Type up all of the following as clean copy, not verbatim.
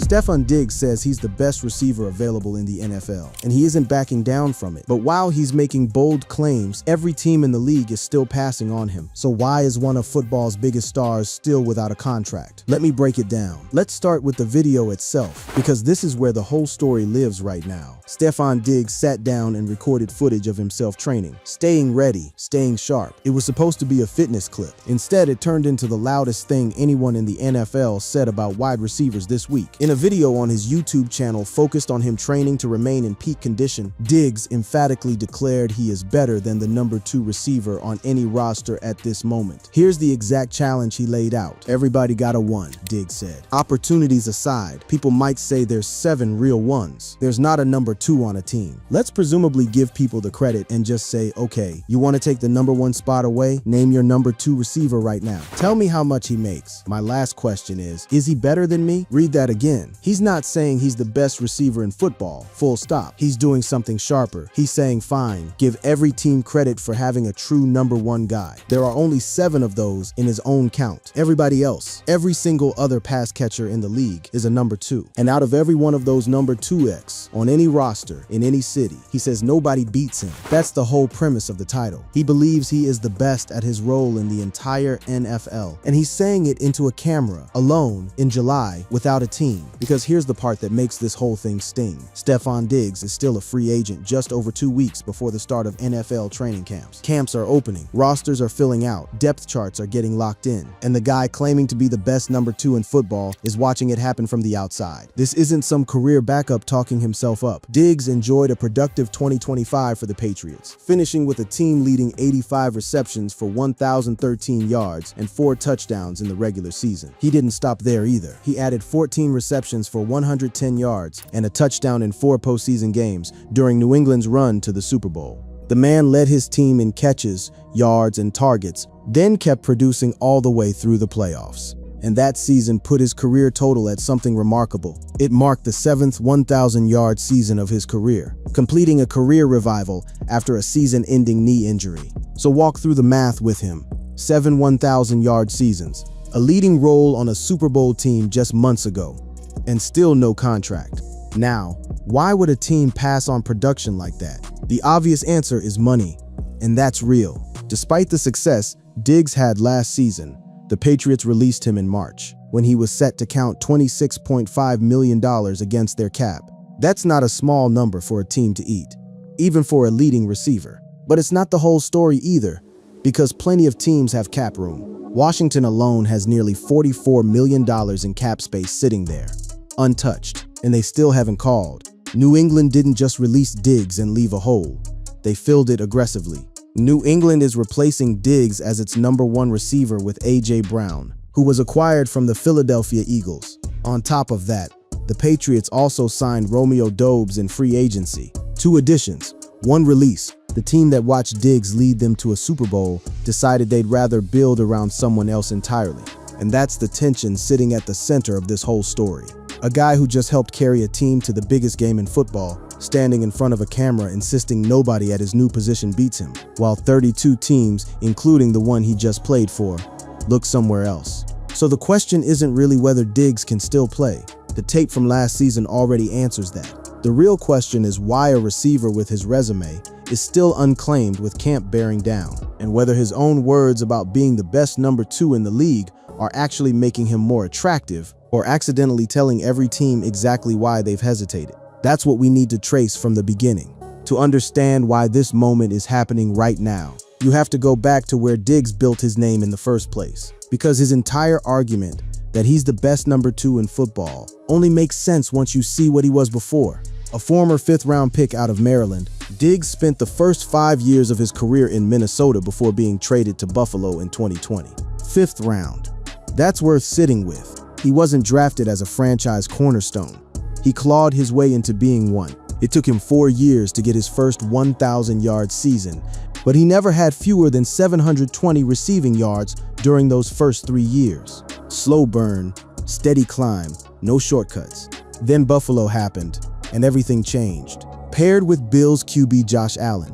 Stefon Diggs says he's the best receiver available in the NFL, and he isn't backing down from it. But while he's making bold claims, every team in the league is still passing on him. So why is one of football's biggest stars still without a contract? Let me break it down. Let's start with the video itself, because this is where the whole story lives right now. Stefon Diggs sat down and recorded footage of himself training, staying ready, staying sharp. It was supposed to be a fitness clip. Instead, it turned into the loudest thing anyone in the NFL said about wide receivers this week. In a video on his YouTube channel focused on him training to remain in peak condition, Diggs emphatically declared he is better than the number 2 receiver on any roster at this moment. Here's the exact challenge he laid out. Everybody got a 1, Diggs said. Opportunities aside, people might say there's 7 real ones. There's not a number 2 on a team. Let's presumably give people the credit and just say, okay, you want to take the number 1 spot away? Name your number 2 receiver right now. Tell me how much he makes. My last question is he better than me? Read that again. He's not saying he's the best receiver in football, full stop. He's doing something sharper. He's saying, fine, give every team credit for having a true number 1 guy. There are only 7 of those in his own count. Everybody else, every single other pass catcher in the league is a number 2. And out of every one of those number 2X on any roster, in any city, he says nobody beats him. That's the whole premise of the title. He believes he is the best at his role in the entire NFL. And he's saying it into a camera, alone, in July, without a team. Because here's the part that makes this whole thing sting. Stefon Diggs is still a free agent just over 2 weeks before the start of NFL training camps. Camps are opening, rosters are filling out, depth charts are getting locked in, and the guy claiming to be the best number 2 in football is watching it happen from the outside. This isn't some career backup talking himself up. Diggs enjoyed a productive 2025 for the Patriots, finishing with a team-leading 85 receptions for 1,013 yards and 4 touchdowns in the regular season. He didn't stop there either. He added 14 receptions for 110 yards and a touchdown in 4 postseason games during New England's run to the Super Bowl. The man led his team in catches, yards, and targets, then kept producing all the way through the playoffs. And that season put his career total at something remarkable. It marked the 7th 1,000-yard season of his career, completing a career revival after a season-ending knee injury. So walk through the math with him. 7 1,000-yard seasons, a leading role on a Super Bowl team just months ago, and still no contract. Now, why would a team pass on production like that? The obvious answer is money, and that's real. Despite the success Diggs had last season, the Patriots released him in March, when he was set to count $26.5 million against their cap. That's not a small number for a team to eat, even for a leading receiver. But it's not the whole story either, because plenty of teams have cap room. Washington alone has nearly $44 million in cap space sitting there, untouched, and they still haven't called. New England didn't just release Diggs and leave a hole. They filled it aggressively. New England is replacing Diggs as its number 1 receiver with A.J. Brown, who was acquired from the Philadelphia Eagles. On top of that, the Patriots also signed Romeo Doubs in free agency. 2 additions, 1 release. The team that watched Diggs lead them to a Super Bowl decided they'd rather build around someone else entirely. And that's the tension sitting at the center of this whole story. A guy who just helped carry a team to the biggest game in football, standing in front of a camera insisting nobody at his new position beats him, while 32 teams, including the one he just played for, look somewhere else. So the question isn't really whether Diggs can still play. The tape from last season already answers that. The real question is why a receiver with his resume is still unclaimed with camp bearing down, and whether his own words about being the best number 2 in the league are actually making him more attractive, or accidentally telling every team exactly why they've hesitated. That's what we need to trace from the beginning. To understand why this moment is happening right now, you have to go back to where Diggs built his name in the first place. Because his entire argument that he's the best number 2 in football only makes sense once you see what he was before. A former 5th-round pick out of Maryland, Diggs spent the first 5 years of his career in Minnesota before being traded to Buffalo in 2020. 5th round. That's worth sitting with. He wasn't drafted as a franchise cornerstone. He clawed his way into being one. It took him 4 years to get his first 1,000-yard season, but he never had fewer than 720 receiving yards during those first 3 years. Slow burn, steady climb, no shortcuts. Then Buffalo happened, and everything changed. Paired with Bills QB Josh Allen,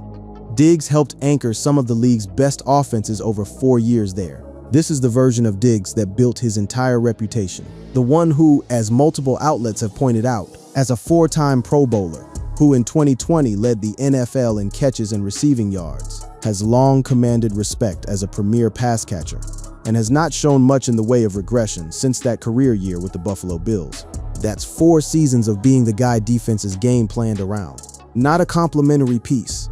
Diggs helped anchor some of the league's best offenses over 4 years there. This is the version of Diggs that built his entire reputation. The one who, as multiple outlets have pointed out, as a four-time Pro Bowler, who in 2020 led the NFL in catches and receiving yards, has long commanded respect as a premier pass catcher, and has not shown much in the way of regression since that career year with the Buffalo Bills. That's 4 seasons of being the guy defenses game planned around. Not a complimentary piece,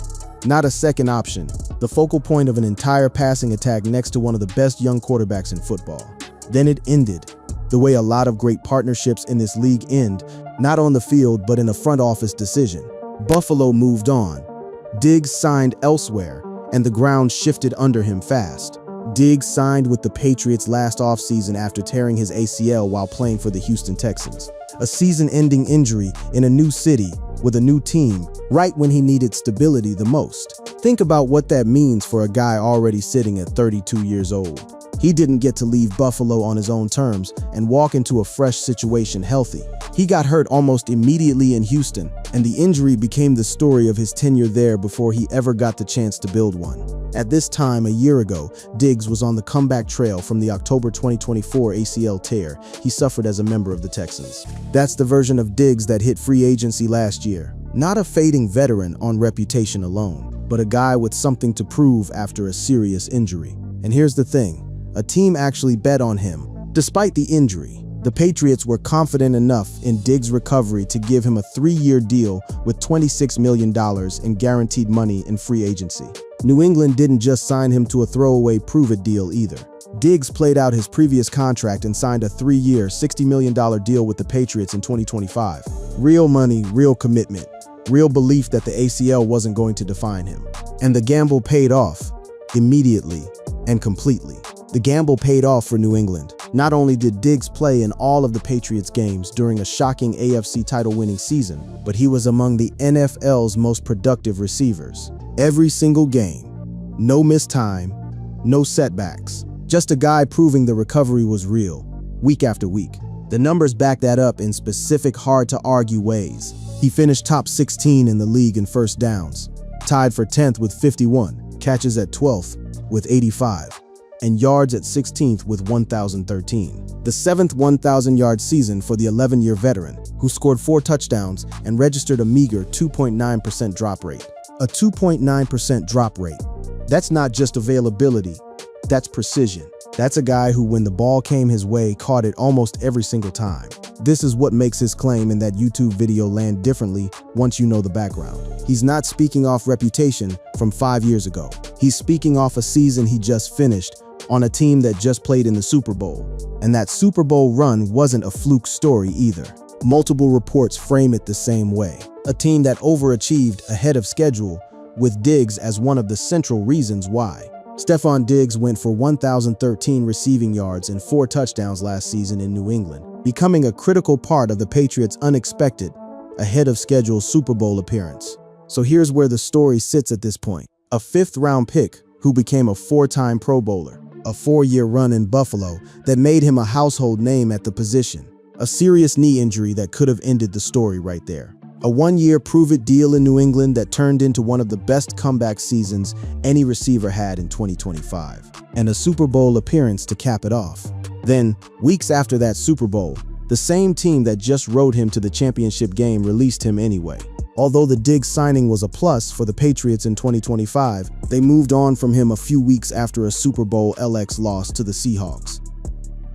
not a second option, the focal point of an entire passing attack next to one of the best young quarterbacks in football. Then it ended, the way a lot of great partnerships in this league end, not on the field but in a front office decision. Buffalo moved on. Diggs signed elsewhere, and the ground shifted under him fast. Diggs signed with the Patriots last offseason after tearing his ACL while playing for the Houston Texans. A season-ending injury in a new city with a new team, right when he needed stability the most. Think about what that means for a guy already sitting at 32 years old. He didn't get to leave Buffalo on his own terms and walk into a fresh situation healthy. He got hurt almost immediately in Houston, and the injury became the story of his tenure there before he ever got the chance to build one. At this time, a year ago, Diggs was on the comeback trail from the October 2024 ACL tear he suffered as a member of the Texans. That's the version of Diggs that hit free agency last year. Not a fading veteran on reputation alone, but a guy with something to prove after a serious injury. And here's the thing. A team actually bet on him. Despite the injury, the Patriots were confident enough in Diggs' recovery to give him a 3-year deal with $26 million in guaranteed money in free agency. New England didn't just sign him to a throwaway prove-it deal either. Diggs played out his previous contract and signed a 3-year, $60 million deal with the Patriots in 2025. Real money, real commitment, real belief that the ACL wasn't going to define him. And the gamble paid off, immediately and completely. The gamble paid off for New England. Not only did Diggs play in all of the Patriots games during a shocking AFC title-winning season, but he was among the NFL's most productive receivers. Every single game. No missed time, no setbacks. Just a guy proving the recovery was real, week after week. The numbers back that up in specific, hard-to-argue ways. He finished top 16 in the league in first downs, tied for 10th with 51, catches at 12th with 85, and yards at 16th with 1,013. The 7th 1,000-yard season for the 11-year veteran, who scored 4 touchdowns and registered a meager 2.9% drop rate. A 2.9% drop rate. That's not just availability, that's precision. That's a guy who, when the ball came his way, caught it almost every single time. This is what makes his claim in that YouTube video land differently once you know the background. He's not speaking off reputation from 5 years ago. He's speaking off a season he just finished on a team that just played in the Super Bowl. And that Super Bowl run wasn't a fluke story either. Multiple reports frame it the same way. A team that overachieved ahead of schedule, with Diggs as one of the central reasons why. Stefon Diggs went for 1,013 receiving yards and 4 touchdowns last season in New England, becoming a critical part of the Patriots' unexpected, ahead-of-schedule Super Bowl appearance. So here's where the story sits at this point. A 5th-round pick who became a 4-time Pro Bowler. A 4-year run in Buffalo that made him a household name at the position. A serious knee injury that could have ended the story right there. A 1-year prove-it deal in New England that turned into one of the best comeback seasons any receiver had in 2025. And a Super Bowl appearance to cap it off. Then, weeks after that Super Bowl, the same team that just rode him to the championship game released him anyway. Although the Diggs signing was a plus for the Patriots in 2025, they moved on from him a few weeks after a Super Bowl LX loss to the Seahawks.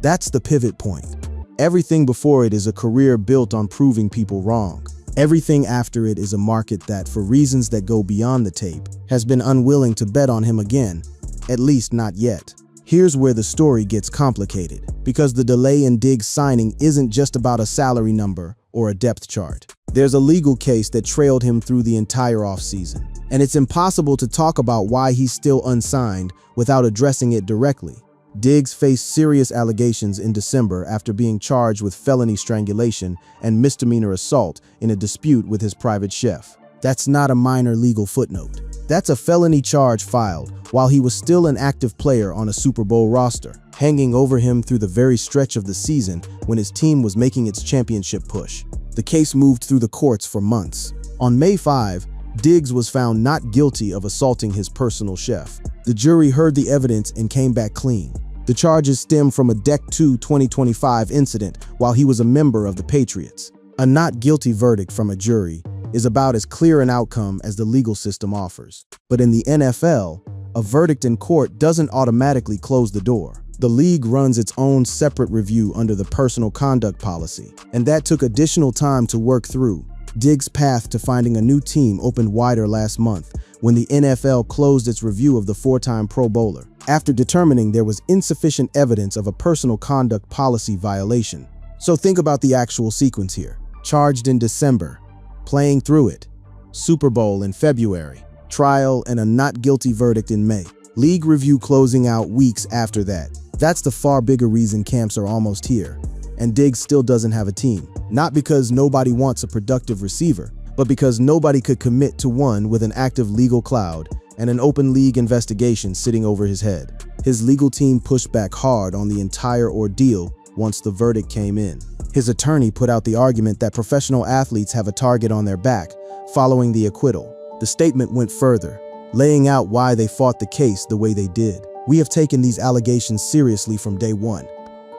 That's the pivot point. Everything before it is a career built on proving people wrong. Everything after it is a market that, for reasons that go beyond the tape, has been unwilling to bet on him again, at least not yet. Here's where the story gets complicated, because the delay in Diggs signing isn't just about a salary number or a depth chart. There's a legal case that trailed him through the entire offseason, and it's impossible to talk about why he's still unsigned without addressing it directly. Diggs faced serious allegations in December after being charged with felony strangulation and misdemeanor assault in a dispute with his private chef. That's not a minor legal footnote. That's a felony charge filed while he was still an active player on a Super Bowl roster, hanging over him through the very stretch of the season when his team was making its championship push. The case moved through the courts for months. On May 5, Diggs was found not guilty of assaulting his personal chef. The jury heard the evidence and came back clean. The charges stem from a Dec 2, 2025 incident while he was a member of the Patriots. A not guilty verdict from a jury is about as clear an outcome as the legal system offers. But in the NFL, a verdict in court doesn't automatically close the door. The league runs its own separate review under the personal conduct policy, and that took additional time to work through. Diggs' path to finding a new team opened wider last month when the NFL closed its review of the four-time Pro Bowler, after determining there was insufficient evidence of a personal conduct policy violation. So think about the actual sequence here. Charged in December, playing through it, Super Bowl in February, trial and a not guilty verdict in May. League review closing out weeks after that. That's the far bigger reason camps are almost here, and Diggs still doesn't have a team. Not because nobody wants a productive receiver, but because nobody could commit to one with an active legal cloud and an open league investigation sitting over his head. His legal team pushed back hard on the entire ordeal once the verdict came in. His attorney put out the argument that professional athletes have a target on their back following the acquittal. The statement went further, laying out why they fought the case the way they did. "We have taken these allegations seriously from day one,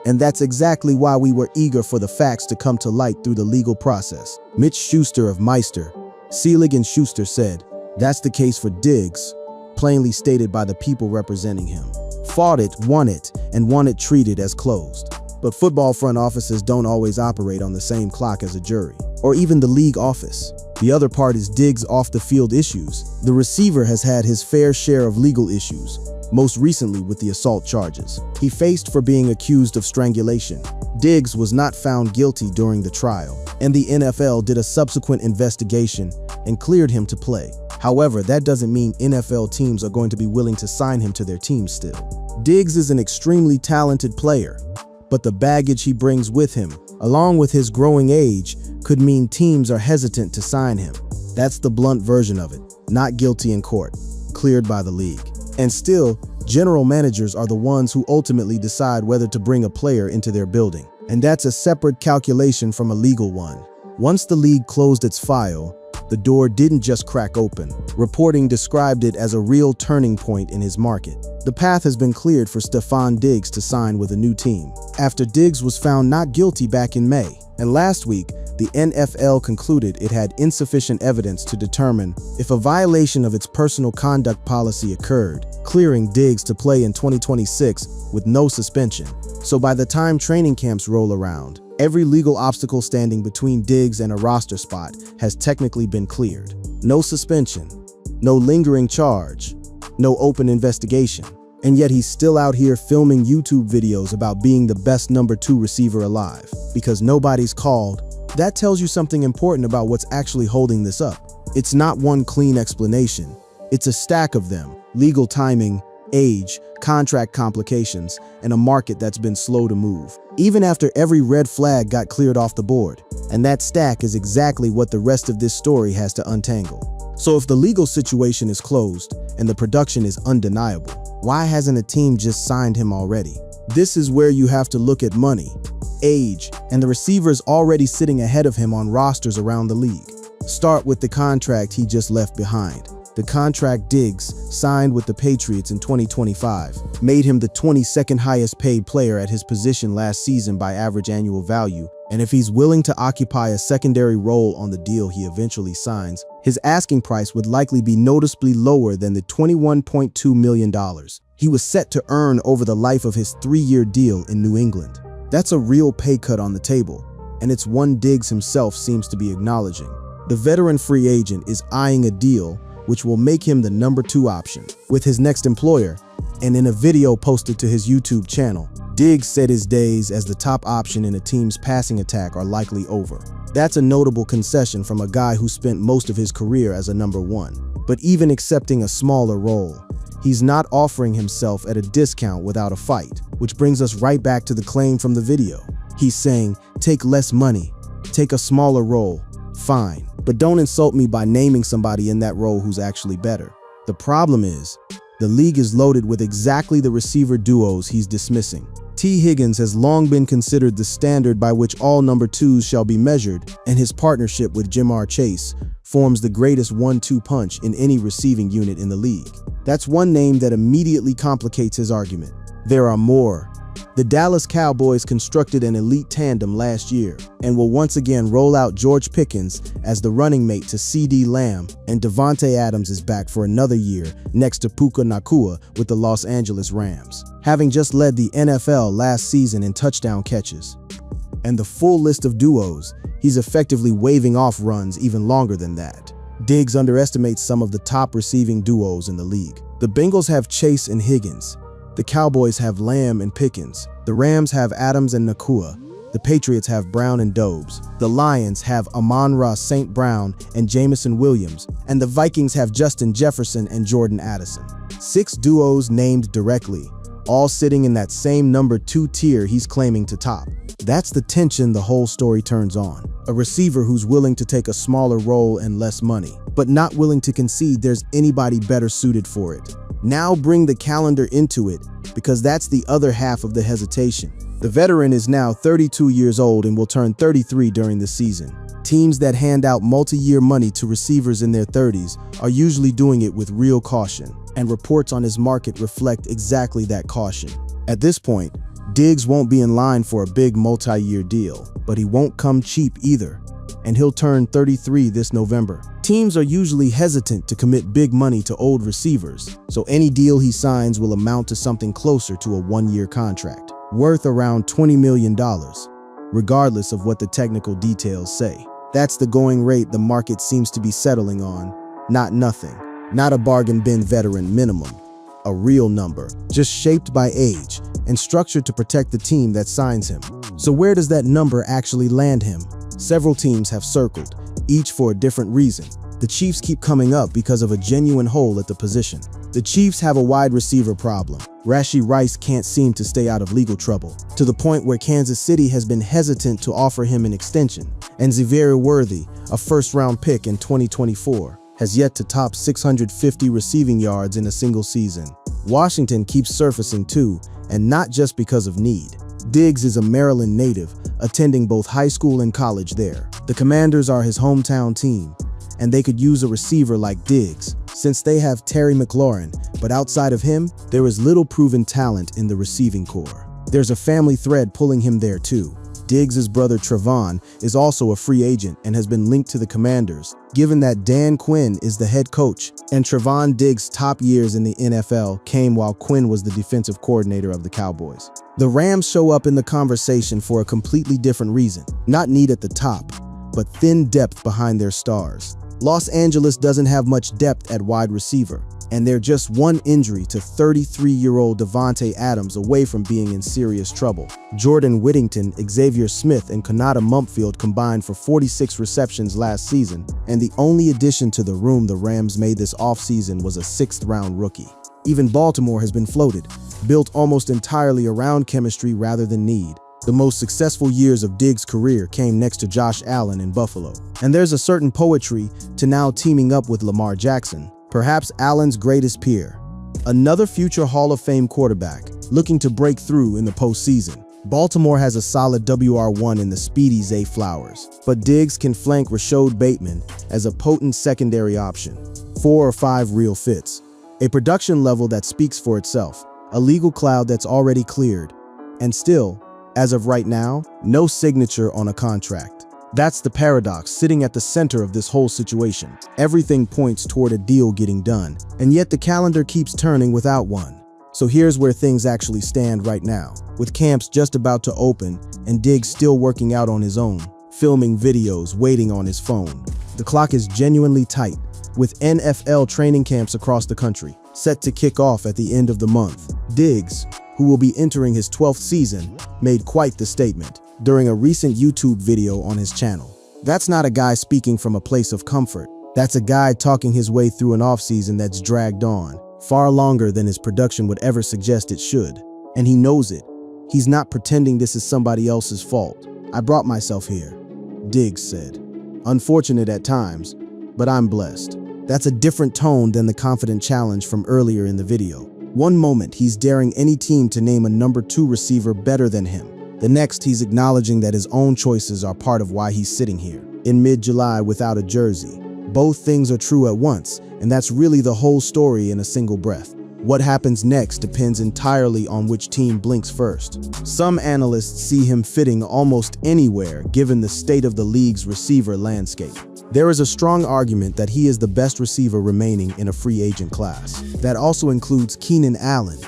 and that's exactly why we were eager for the facts to come to light through the legal process." Mitch Schuster of Meister, Seelig and Schuster said, "That's the case for Diggs, plainly stated by the people representing him. Fought it, and won it treated as closed." But football front offices don't always operate on the same clock as a jury, or even the league office. The other part is Diggs' off-the-field issues. The receiver has had his fair share of legal issues, most recently with the assault charges he faced for being accused of strangulation. Diggs was not found guilty during the trial, and the NFL did a subsequent investigation and cleared him to play. However, that doesn't mean NFL teams are going to be willing to sign him to their team still. Diggs is an extremely talented player, but the baggage he brings with him, along with his growing age, could mean teams are hesitant to sign him. That's the blunt version of it. Not guilty in court, cleared by the league. And still, general managers are the ones who ultimately decide whether to bring a player into their building. And that's a separate calculation from a legal one. Once the league closed its file, the door didn't just crack open. Reporting described it as a real turning point in his market. The path has been cleared for Stefon Diggs to sign with a new team, after Diggs was found not guilty back in May. And last week, the NFL concluded it had insufficient evidence to determine if a violation of its personal conduct policy occurred, clearing Diggs to play in 2026 with no suspension. So by the time training camps roll around, every legal obstacle standing between Diggs and a roster spot has technically been cleared. No suspension, no lingering charge, no open investigation. And yet he's still out here filming YouTube videos about being the best number 2 receiver alive because nobody's called. That tells you something important about what's actually holding this up. It's not one clean explanation. It's a stack of them: legal timing, age, contract complications, and a market that's been slow to move, even after every red flag got cleared off the board. And that stack is exactly what the rest of this story has to untangle. So if the legal situation is closed and the production is undeniable, why hasn't a team just signed him already? This is where you have to look at money, age, and the receivers already sitting ahead of him on rosters around the league. Start with the contract he just left behind. The contract Diggs signed with the Patriots in 2025 made him the 22nd highest paid player at his position last season by average annual value, and if he's willing to occupy a secondary role on the deal he eventually signs, his asking price would likely be noticeably lower than the $21.2 million he was set to earn over the life of his 3-year deal in New England. That's a real pay cut on the table, and it's one Diggs himself seems to be acknowledging. The veteran free agent is eyeing a deal which will make him the number 2 option with his next employer, and in a video posted to his YouTube channel, Diggs said his days as the top option in a team's passing attack are likely over. That's a notable concession from a guy who spent most of his career as a number 1. But even accepting a smaller role, he's not offering himself at a discount without a fight, which brings us right back to the claim from the video. He's saying, take less money, take a smaller role, fine, but don't insult me by naming somebody in that role who's actually better. The problem is, the league is loaded with exactly the receiver duos he's dismissing. T. Higgins has long been considered the standard by which all number 2s shall be measured, and his partnership with Jamar Chase forms the greatest 1-2 punch in any receiving unit in the league. That's one name that immediately complicates his argument. There are more. The Dallas Cowboys constructed an elite tandem last year and will once again roll out George Pickens as the running mate to CeeDee Lamb, and Davante Adams is back for another year next to Puka Nacua with the Los Angeles Rams, having just led the NFL last season in touchdown catches. And the full list of duos, he's effectively waving off runs even longer than that. Diggs underestimates some of the top receiving duos in the league. The Bengals have Chase and Higgins. The Cowboys have Lamb and Pickens. The Rams have Adams and Nacua. The Patriots have Brown and Dobbs. The Lions have Amon-Ra St. Brown and Jameson Williams. And the Vikings have Justin Jefferson and Jordan Addison. 6 duos named directly, all sitting in that same number 2 tier he's claiming to top. That's the tension the whole story turns on. A receiver who's willing to take a smaller role and less money, but not willing to concede there's anybody better suited for it. Now bring the calendar into it, because that's the other half of the hesitation. The veteran is now 32 years old and will turn 33 during the season. Teams that hand out multi-year money to receivers in their 30s are usually doing it with real caution, and reports on his market reflect exactly that caution. At this point, Diggs won't be in line for a big multi-year deal, but he won't come cheap either, and he'll turn 33 this November. Teams are usually hesitant to commit big money to old receivers, so any deal he signs will amount to something closer to a 1-year contract, worth around $20 million, regardless of what the technical details say. That's the going rate the market seems to be settling on, not nothing, not a bargain bin veteran minimum, a real number, just shaped by age and structured to protect the team that signs him. So where does that number actually land him? Several teams have circled, each for a different reason. The Chiefs keep coming up because of a genuine hole at the position. The Chiefs have a wide receiver problem. Rashee Rice can't seem to stay out of legal trouble, to the point where Kansas City has been hesitant to offer him an extension. And Xavier Worthy, a first-round pick in 2024, has yet to top 650 receiving yards in a single season. Washington keeps surfacing too, and not just because of need. Diggs is a Maryland native, attending both high school and college there. The Commanders are his hometown team, and they could use a receiver like Diggs, since they have Terry McLaurin, but outside of him, there is little proven talent in the receiving corps. There's a family thread pulling him there too. Diggs' brother Trevon is also a free agent and has been linked to the Commanders, given that Dan Quinn is the head coach, and Trevon Diggs' top years in the NFL came while Quinn was the defensive coordinator of the Cowboys. The Rams show up in the conversation for a completely different reason. Not need at the top, but thin depth behind their stars. Los Angeles doesn't have much depth at wide receiver, and they're just one injury to 33-year-old Davante Adams away from being in serious trouble. Jordan Whittington, Xavier Smith, and Konata Mumpfield combined for 46 receptions last season, and the only addition to the room the Rams made this offseason was a 6th-round rookie. Even Baltimore has been floated, built almost entirely around chemistry rather than need. The most successful years of Diggs' career came next to Josh Allen in Buffalo. And there's a certain poetry to now teaming up with Lamar Jackson, perhaps Allen's greatest peer. Another future Hall of Fame quarterback looking to break through in the postseason. Baltimore has a solid WR1 in the speedy Zay Flowers, but Diggs can flank Rashod Bateman as a potent secondary option. 4 or 5 real fits. A production level that speaks for itself. A legal cloud that's already cleared. And still, as of right now, no signature on a contract. That's the paradox sitting at the center of this whole situation. Everything points toward a deal getting done, and yet the calendar keeps turning without one. So here's where things actually stand right now, with camps just about to open and Diggs still working out on his own, filming videos, waiting on his phone. The clock is genuinely tight, with NFL training camps across the country set to kick off at the end of the month. Diggs, who will be entering his 12th season, made quite the statement during a recent YouTube video on his channel. That's not a guy speaking from a place of comfort. That's a guy talking his way through an offseason that's dragged on, far longer than his production would ever suggest it should. And he knows it. He's not pretending this is somebody else's fault. I brought myself here, Diggs said. Unfortunate at times, but I'm blessed. That's a different tone than the confident challenge from earlier in the video. One moment, he's daring any team to name a number 2 receiver better than him. The next, he's acknowledging that his own choices are part of why he's sitting here, in mid-July without a jersey. Both things are true at once, and that's really the whole story in a single breath. What happens next depends entirely on which team blinks first. Some analysts see him fitting almost anywhere given the state of the league's receiver landscape. There is a strong argument that he is the best receiver remaining in a free agent class. That also includes Keenan Allen,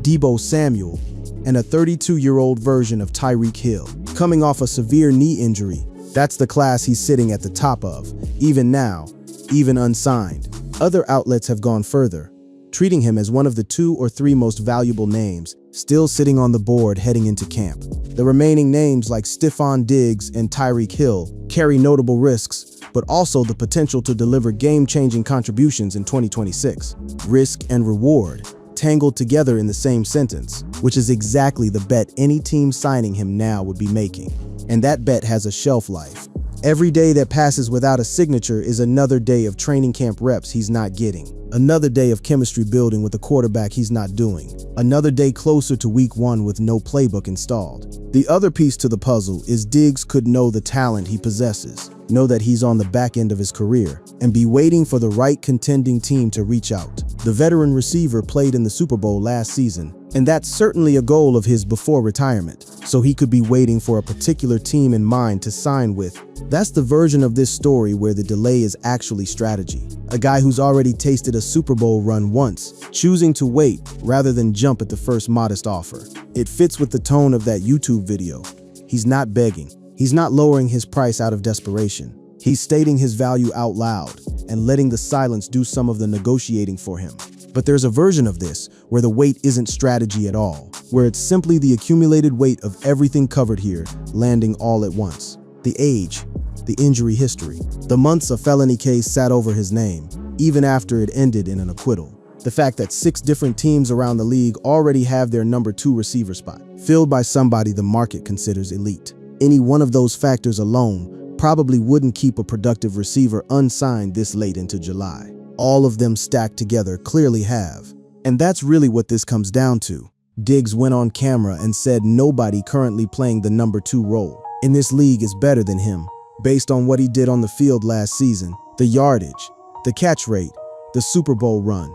Deebo Samuel, and a 32-year-old version of Tyreek Hill. Coming off a severe knee injury, that's the class he's sitting at the top of, even now, even unsigned. Other outlets have gone further, treating him as one of the 2 or 3 most valuable names still sitting on the board heading into camp. The remaining names like Stefon Diggs and Tyreek Hill carry notable risks, but also the potential to deliver game-changing contributions in 2026. Risk and reward tangled together in the same sentence, which is exactly the bet any team signing him now would be making. And that bet has a shelf life. Every day that passes without a signature is another day of training camp reps he's not getting. Another day of chemistry building with a quarterback he's not doing. Another day closer to week 1 with no playbook installed. The other piece to the puzzle is Diggs could know the talent he possesses, know that he's on the back end of his career, and be waiting for the right contending team to reach out. The veteran receiver played in the Super Bowl last season, and that's certainly a goal of his before retirement, so he could be waiting for a particular team in mind to sign with. That's the version of this story where the delay is actually strategy. A guy who's already tasted a Super Bowl run once, choosing to wait rather than jump at the first modest offer. It fits with the tone of that YouTube video. He's not begging. He's not lowering his price out of desperation. He's stating his value out loud and letting the silence do some of the negotiating for him. But there's a version of this where the wait isn't strategy at all, where it's simply the accumulated weight of everything covered here landing all at once. The age, the injury history, the months a felony case sat over his name, even after it ended in an acquittal. The fact that 6 different teams around the league already have their number 2 receiver spot, filled by somebody the market considers elite. Any one of those factors alone probably wouldn't keep a productive receiver unsigned this late into July. All of them stacked together clearly have. And that's really what this comes down to. Diggs went on camera and said nobody currently playing the number 2 role in this league is better than him, based on what he did on the field last season, the yardage, the catch rate, the Super Bowl run,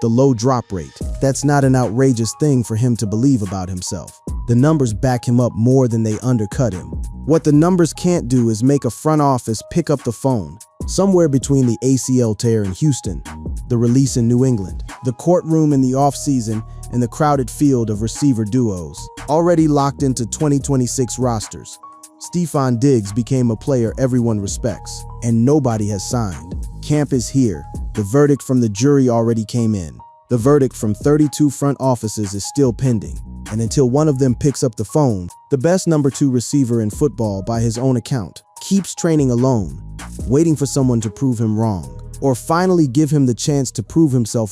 the low drop rate. That's not an outrageous thing for him to believe about himself. The numbers back him up more than they undercut him. What the numbers can't do is make a front office pick up the phone, somewhere between the ACL tear in Houston, the release in New England, the courtroom in the offseason, and the crowded field of receiver duos, already locked into 2026 rosters. Stefon Diggs became a player everyone respects, and nobody has signed. Camp is here. The verdict from the jury already came in. The verdict from 32 front offices is still pending. And until one of them picks up the phone, the best number 2 receiver in football by his own account keeps training alone, waiting for someone to prove him wrong, or finally give him the chance to prove himself